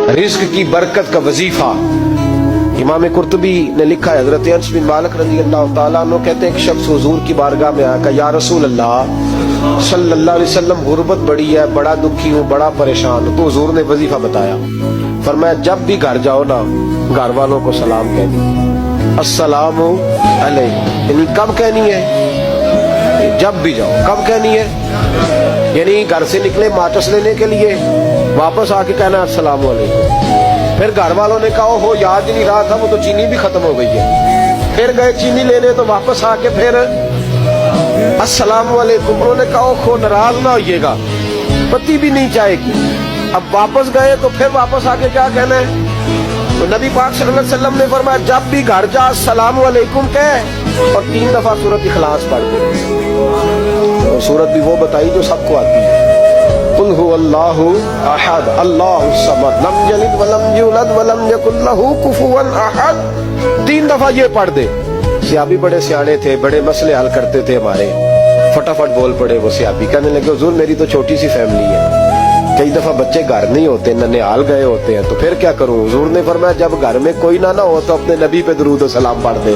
Risk की बरकत का वजीफा। इमाम कुर्तुबी ने लिखा है, हजरत अनस बिन मालिक रज़ी अल्लाह तआला अन्हु कहते हैं एक शख्स हुजूर की बारगाह में आया, कहा या रसूल अल्लाह सल्लल्लाहु अलैहि वसल्लम गुर्बत बड़ी है, बड़ा दुखी हूँ, बड़ा परेशान हूँ। तो हुजूर ने वजीफा बताया, फरमाया जब भी घर जाओ ना, घर वालों को सलाम कहनी, अस्सलामु अलैकुम। यानी कब कहनी है? जब भी जाओ। कब कहनी है? यानी घर से निकले माचिस लेने के लिए, वापस आके कहना अस्सलामु अलैकुम। फिर घर वालों ने कहा हो याद ही नहीं रहा था, वो तो चीनी भी खत्म हो गई है। फिर गए चीनी लेने, तो वापस आके फिर अस्सलामु अलैकुम। उन्होंने कहा खो नाराज ना होइएगा, पति भी नहीं चाहेगी। अब वापस गए तो फिर वापस आके क्या कहना है? तो नबी पाक सल्लल्लाहु अलैहि वसल्लम ने फरमाया जब भी घर जा अस्सलामु अलैकुम कह और 3 दफा सूरत इखलास पढ़ दे। और सूरत भी वो बताई जो सबको आती है, कुल हुवल्लाहु अहद अल्लाहु समद लम यलिद वलम यूलद वलम यकुल लहू कुफुवन अहद। 3 दफा ये पढ़ दे। सियाबी बड़े सियाने थे, बड़े मसले हल करते थे हमारे, फटाफट बोल पड़े वो सियाबी। कहने लगे हुजूर मेरी तो छोटी सी फैमिली है, कई दफा बच्चे घर नहीं होते, नन्हेहाल गए होते हैं, तो फिर क्या करूं? हुजूर ने फरमाया जब घर में कोई ना हो तो अपने नबी पे दुरूद और सलाम पढ़ दे,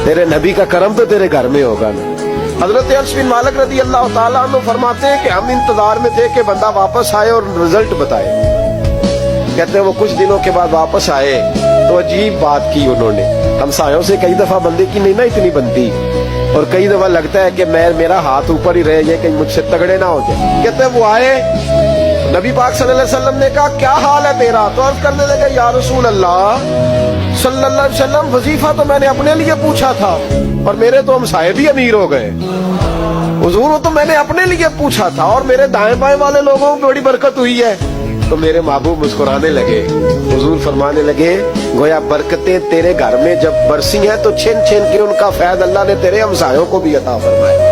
तेरे नबी का करम तो तेरे घर में होगा ना। हजरत अनस बिन मालिक रज़ी अल्लाह तआला अन्हु फरमाते हैं कि हम इंतजार में थे कि बंदा वापस आए और रिजल्ट बताए। कहते हैं वो कुछ दिनों के बाद वापस आए तो अजीब बात की उन्होंने। हमसायों से कई दफा बंदे की नहीं ना इतनी बनती, और कई दफा लगता है कि मेरा हाथ ऊपर ही रह जाए, कहीं मुझसे तगड़े ना हो जाए। कहते हैं वो आए, नबी पाक सल्लल्लाहु अलैहि वसल्लम ने कहा क्या हाल है तेरा? तो अर्ज करने लगे या रसूल अल्लाह सल्लल्लाहु अलैहि वसल्लम वजीफा तो मैंने अपने लिए पूछा था और मेरे तो हमसाये भी अमीर हो गए। हुजूर तो मैंने अपने लिए पूछा था और मेरे दाएं बाएं वाले लोगों को बड़ी बरकत हुई है। तो मेरे महबूब मुस्कुराने लगे। हुजूर फरमाने लगे गोया बरकतें तेरे घर में जब बरसी हैं तो छिन छिन के उनका फैज़ अल्लाह ने तेरे हमसायों को भी अता फरमाया।